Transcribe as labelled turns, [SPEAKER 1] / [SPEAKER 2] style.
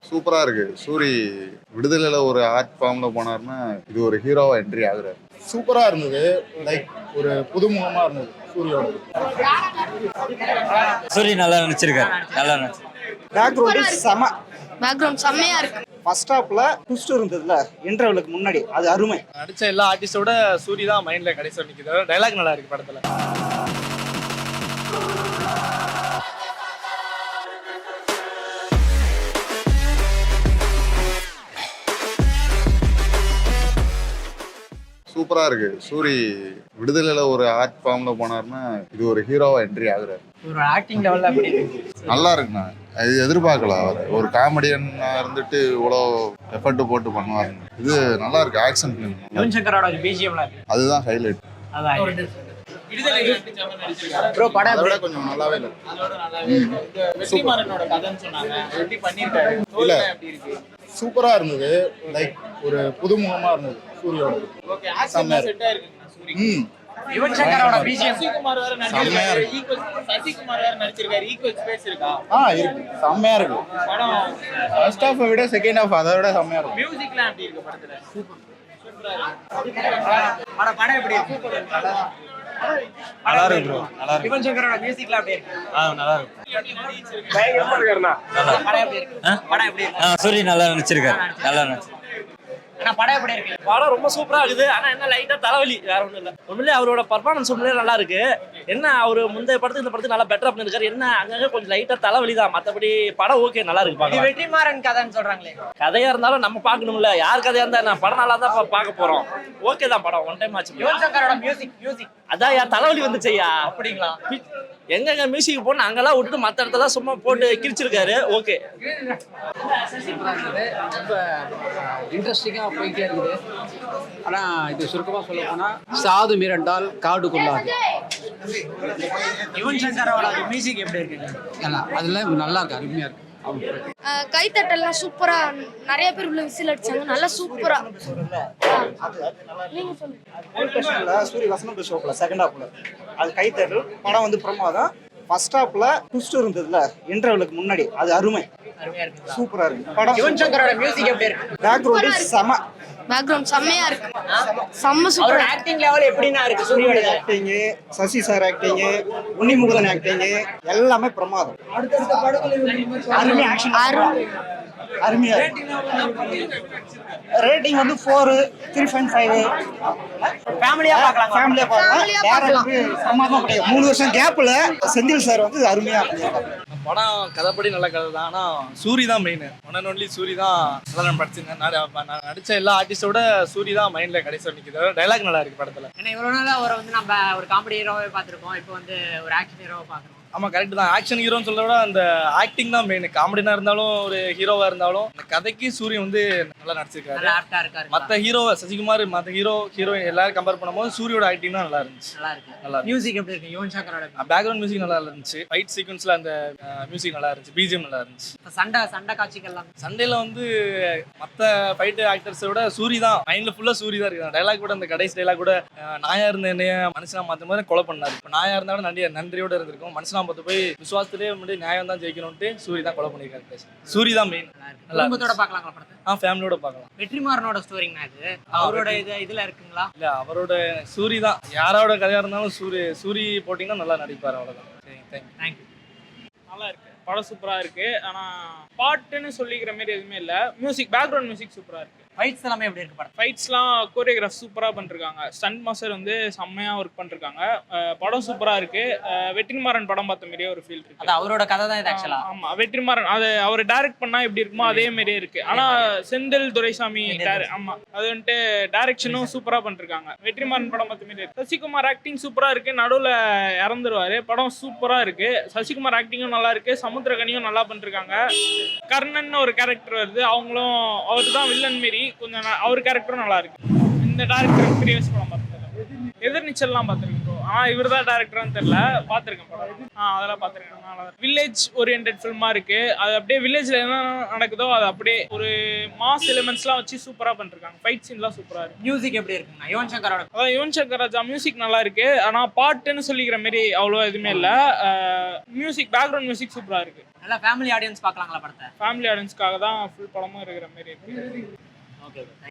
[SPEAKER 1] சூப்பரா இருக்கு. சூரி விடுதலையில ஒரு ஆர்ட் ஃபார்ம்ல போனாருன்னா இது ஒரு ஹீரோவா என்ட்ரி ஆகுறாரு.
[SPEAKER 2] சூப்பரா இருந்தது. லைக் ஒரு புதுமுகமா இருந்தது சூரியோட.
[SPEAKER 3] சூரி நல்லா நடிச்சிருக்காரு. நல்லா நடிச்சு.
[SPEAKER 4] பேக்ரவுண்ட் செம.
[SPEAKER 5] பேக்ரவுண்ட் செம்மையா இருக்கு.
[SPEAKER 4] ஃபர்ஸ்ட் ஹாப்ல ட்விஸ்ட் இருந்ததுல இன்டர்வலுக்கு முன்னாடி அது அருமை.
[SPEAKER 6] நடிச்ச எல்லா ஆர்டிஸ்டோட சூரி தான் மைண்ட்ல கடைசி நிக்குது. டைலாக் நல்லா இருக்கு படத்துல.
[SPEAKER 1] சூப்பரா இருக்கு. சூரி விடுதலையில ஒரு ஆர்ட் ஃபார்ம்ல போனாருன்னா இது ஒரு ஹீரோவா என்ட்ரி ஆகுறாரு.
[SPEAKER 7] ஒரு ஆக்டிங் லெவல்ல எப்படி இருக்கு?
[SPEAKER 1] நல்லா இருக்குண்ணா. இது எதிர்பார்க்கல. அவர் ஒரு காமெடியனா இருந்துட்டு இவ்வளோ எஃபர்ட் போட்டு பண்ணுவாரு. இது நல்லா இருக்கு. Action film.
[SPEAKER 7] யுவன் சங்கரோட பிஜிஎம்ல இருக்கு.
[SPEAKER 1] அதுதான் ஹைலைட்.
[SPEAKER 7] அதான் ப்ரோ படம்
[SPEAKER 2] அதை விட கொஞ்சம் நல்லாவே இல்லை.
[SPEAKER 6] வெற்றிமாறனோட கதைன்னு சொன்னாங்க. எப்படி பண்ணிருக்காரு?
[SPEAKER 2] இல்ல.
[SPEAKER 6] எப்படி இருக்கு?
[SPEAKER 2] சூப்பரா இருந்தது. லைக் ஒரு புதுமுகமா இருந்தது சூரியோட.
[SPEAKER 6] ஓகே, ஆக்ஷன் செட் ஆயிருக்குங்க சூரி.
[SPEAKER 7] யுவன் சங்கரோட பிஜிஎம்.
[SPEAKER 6] சசிகுமார் வேற நடிச்சிருக்காரு. சசிகுமார் வேற நடிச்சிருக்காரு. ஈக்குவல் ஸ்பேஸ் இருக்கா?
[SPEAKER 2] இருக்கு. செம்மையா இருக்கு.
[SPEAKER 6] படம்
[SPEAKER 2] ஃபர்ஸ்ட் ஹாஃப் விட செகண்ட் ஹாஃப் அதை விட செம்மையா இருக்கு.
[SPEAKER 6] மியூசிக்லாம் எப்படி இருக்கு படத்துல? சூப்பரா இருக்கு.
[SPEAKER 7] படம் எப்படி இருக்கு?
[SPEAKER 3] நல்லா இருக்கு ப்ரோ. நல்லா இருக்கு.
[SPEAKER 7] யுவன் சங்கரோட மியூசிக்லாம் எப்படி இருக்கு?
[SPEAKER 3] நல்லா இருக்கு.
[SPEAKER 7] பயங்கரமா இருக்காருண்ணா. படம் எப்படி இருக்கு? படம் எப்படி இருக்கு?
[SPEAKER 3] சூரி நல்லா நடிச்சிருக்காரு. நல்லா நடிச்சு.
[SPEAKER 7] ஆனா படம் எப்படி இருக்கு?
[SPEAKER 8] படம் ரொம்ப சூப்பரா இருக்குது. ஆனா என்ன லைட்டா தலைவலி, வேற ஒண்ணும் இல்ல. உண்மையிலே அவரோட பர்ஃபார்மன்ஸ் உண்மையிலே நல்லா இருக்கு. என்ன அவரு முந்தைய படத்துக்கு இந்த படத்துக்கு நல்லா பெட்டரா பண்ணிருக்காரு. என்ன அங்கங்க கொஞ்சம் லைட்டா தலைவலி தான். மத்தபடி படம் ஓகே, நல்லா இருக்கு.
[SPEAKER 7] இது
[SPEAKER 8] பாக்கலாம்.
[SPEAKER 7] வெற்றிமாறன் கதைன்னு சொல்றாங்களே.
[SPEAKER 8] கதையா இருந்தாலும் நம்ம பாக்கணும்ல. யார் கதையா இருந்தா நான் படம் நல்லா தான் பார்க்க போறோம். ஓகே தான் படம். ஒன் டைம் ஆச்சு.
[SPEAKER 7] யுவன் சங்கரோட மியூசிக்
[SPEAKER 8] அதான் யார் தலைவலி வந்துச்சையா.
[SPEAKER 7] அப்படிங்களா?
[SPEAKER 8] எங்க மியூசிக் போன அங்கெல்லாம் விட்டுட்டு மத்த இடத்துல சும்மா போட்டு கிழிச்சிருக்காரு. ஓகே,
[SPEAKER 9] ரொம்ப இன்ட்ரெஸ்டிங்காக போயிட்டே இருக்குது. ஆனால் இது சுருக்கமாக சொல்ல போனால் சாது மிரண்டால் காடு கொள்ளாது.
[SPEAKER 7] யுவன் சங்கரோட மியூசிக் எப்படி இருக்குங்க?
[SPEAKER 9] அதெல்லாம் நல்லா இருக்கு, அருமையாக இருக்கு.
[SPEAKER 5] கைத்தட்டெல்லாம் சூப்பரா, நிறைய பேர் உள்ள விசில் அடிச்சாங்க. நல்லா சூப்பரா. நீங்க சொல்லுங்க.
[SPEAKER 4] சூரிய வசனம் பேசுவாப்ல செகண்ட் ஹாப்ல அது கைத்தட்டல். படம் வந்து பிரமாதம். ஃபர்ஸ்ட் ஹாப்ல ட்விஸ்ட் இருந்ததுல இன்டர்வலுக்கு முன்னாடி அது அருமை. சூப்பரா இருக்கு படம்.
[SPEAKER 7] யுவன் சங்கரோட மியூசிக் எப்படி இருக்கு?
[SPEAKER 4] பேக்ரவுண்ட் செம.
[SPEAKER 5] பேக்ரவுண்ட் செம்மையா இருக்கு. செம்ம
[SPEAKER 7] அவரோட
[SPEAKER 5] சூப்பரா.
[SPEAKER 7] ஆக்டிங் லெவல் எப்படின்னா இருக்கு? சூரியோட
[SPEAKER 4] acting, Sasi sir acting, Unnimugan acting எல்லாமே பிரமாதம். அருமை ஆக்ஷன். அருமையா ரேட்டிங் வந்து 4, 3.5.
[SPEAKER 7] ஃபேமிலியா பார்க்கலாம்.
[SPEAKER 4] ஃபேமிலியா பார்க்கலாம். பிரமாதமா கிடையாது. 3 வருஷம் கேப்ல செந்தில் சார் வந்து அருமையா பண்ணிருக்காரு.
[SPEAKER 6] படம் கதைப்படி நல்ல கதை தான். ஆனா சூரி தான் main. One and only theory தான் நல்லா படிச்சிருந்தேன். நான் நடிச்ச எல்லா ஆர்டிஸ்டோட சூரி தான் மைண்ட்ல கடைசி நிக்குது. டைலாக் நல்லா இருக்கு படத்துல.
[SPEAKER 7] ஏன்னா இவ்வளவு நாள் அவரை வந்து நம்ம ஒரு காமெடி ஹீரோவே பார்த்திருக்கோம். இப்போ வந்து ஒரு ஆக்ஷன் ஹீரோவை பார்க்குறோம்.
[SPEAKER 6] ஆமா, கரெக்ட் தான். ஆக்ஷன் ஹீரோன்னு சொல்றத விட அந்த ஆக்டிங் தான் மெயின். காமெடினா இருந்தாலும் ஒரு ஹீரோவா இருந்தாலும் இந்த கதைக்கு சூரிய வந்து நல்லா நடிச்சிருக்காரு.
[SPEAKER 7] நல்லா ஆக்டா இருக்காரு.
[SPEAKER 6] மற்ற ஹீரோ சசிகுமார், மற்ற ஹீரோயின் எல்லாரும் கம்பேர் பண்ணும்போது சூரியோட ஆக்டிங் தான் நல்லா இருந்துச்சு.
[SPEAKER 7] நல்லா இருக்கு.
[SPEAKER 6] நல்லா
[SPEAKER 7] மியூசிக் எப்படி இருக்கு? யுவன் சங்கரோட
[SPEAKER 6] பேக்ரவுண்ட் மியூசிக் நல்லா இருந்துச்சு. ஃபைட் சீக்வன்ஸ்ல அந்த மியூசிக் நல்லா இருந்துச்சு. பிஜிஎம் நல்லா இருந்துச்சு.
[SPEAKER 7] சண்டை காட்சிகள்லாம்
[SPEAKER 6] சண்டேல வந்து மற்ற ஃபைட் ஆக்டர்ஸோட சூரி தான் மைண்ட்ல ஃபுல்லா சூரி தான் இருக்கு. டைலாக் கூட அந்த கடைசி டைலாக் கூட நாயா இருந்த என்னைய மனுஷனா மாத்த மாதிரி கொலை பண்ணாரு. இப்போ நாயா இருந்தாலும் நன்றியோட இருந்திருக்கும். மனுஷனா பார்த்து போய் விசுவாசத்திலே வந்து நியாயம் தான் ஜெயிக்கணும்ட்டு சூரி தான் கொலை பண்ணிருக்காரு. சூரி தான் மெயின்.
[SPEAKER 7] குடும்பத்தோட பார்க்கலாங்களா படத்தை?
[SPEAKER 6] ஃபேமிலியோட பார்க்கலாம்.
[SPEAKER 7] வெற்றிமாறனோட ஸ்டோரிங்கண்ணா இது. அவரோட இதுல இருக்குங்களா?
[SPEAKER 6] இல்ல, அவரோட சூரி தான். யாரோட கதையா இருந்தாலும் சூரி போட்டிங்கன்னா நல்லா நடிப்பார். அவ்வளவுதான்.
[SPEAKER 7] தேங்க்யூ.
[SPEAKER 10] நல்லா இருக்கு. படம் சூப்பரா இருக்கு. ஆனா பாட்டுன்னு சொல்லிக்கிற மாதிரி எதுவுமே இல்ல. மியூசிக், பேக்ரவுண்ட் மியூசிக் சூப்பரா இருக்கு.
[SPEAKER 7] ஃபைட்ஸ் எல்லாமே எப்படி இருக்கு படம்?
[SPEAKER 10] ஃபைட்ஸ்லாம் கோரியோகிராஃப் சூப்பராக பண்ணிருக்காங்க. ஸ்டண்ட் மாஸ்டர் வந்து செம்மையாக ஒர்க் பண்ணிருக்காங்க. படம் சூப்பராக இருக்கு. வெற்றிமாறன் படம் பார்த்த மாதிரியே ஒரு ஃபீல் இருக்கு.
[SPEAKER 7] அது அவரோட கதை தான் இது ஆக்சுவலா.
[SPEAKER 10] ஆமா, வெற்றிமாறன் அது அவர் டைரக்ட் பண்ணா எப்படி இருக்குமோ அதே மாதிரியே இருக்கு. ஆனா செந்தில் துரைசாமி ஆமா, அது வந்துட்டு டைரக்ஷனும் சூப்பரா பண்ணிருக்காங்க. வெற்றிமாறன் படம் பார்த்த மாதிரியே இருக்கு. சசிகுமார் ஆக்டிங் சூப்பரா இருக்கு. நடுவில் இறந்துருவாரு. படம் சூப்பரா இருக்கு. சசிகுமார் ஆக்டிங்கும் நல்லா இருக்கு. சமுத்திரகனியும் நல்லா பண்ணிருக்காங்க. கர்ணன் ஒரு கேரக்டர் வருது. அவங்களும் அவர் தான் வில்லன் மாரி. கொஞ்சம் அவர் கேரக்டரும் நல்லா இருக்கு. இந்த டேரக்டர் ப்ரீவியஸ் படம் பார்த்துருக்கேன். எதிர்நீச்சல்லாம் பார்த்துருக்கோம். இவர் தான் டேரக்டரான்னு தெரியல, பார்த்துருக்கேன் படம். அதெல்லாம் பார்த்துருக்கேன். நல்லா வில்லேஜ் ஓரியன்ட் ஃபில்மாக இருக்கு. அது அப்படியே வில்லேஜில் என்ன நடக்குதோ அது அப்படியே ஒரு மாஸ் எலிமெண்ட்ஸ்லாம் வச்சு சூப்பராக பண்ணிருக்காங்க. ஃபைட் சீன்லாம் சூப்பராக இருக்கு.
[SPEAKER 7] மியூசிக் எப்படி இருக்குங்க யுவன் சங்கரோட?
[SPEAKER 10] அதான் யுவன் சங்கர் ராஜா மியூசிக் நல்லா இருக்கு. ஆனால் பாட்டுன்னு சொல்லிக்கிற மாதிரி அவ்வளோ எதுவுமே இல்லை. மியூசிக் பேக்ரவுண்ட் மியூசிக் சூப்பராக இருக்கு.
[SPEAKER 7] நல்லா ஃபேமிலி ஆடியன்ஸ் பார்க்கலாங்களா படத்தை?
[SPEAKER 10] ஃபேமிலி ஆடியன்ஸ்க்காக தான் ஃபுல் படமும் இருக்கிற மாதிரி இருக்கு.
[SPEAKER 7] ஓகே.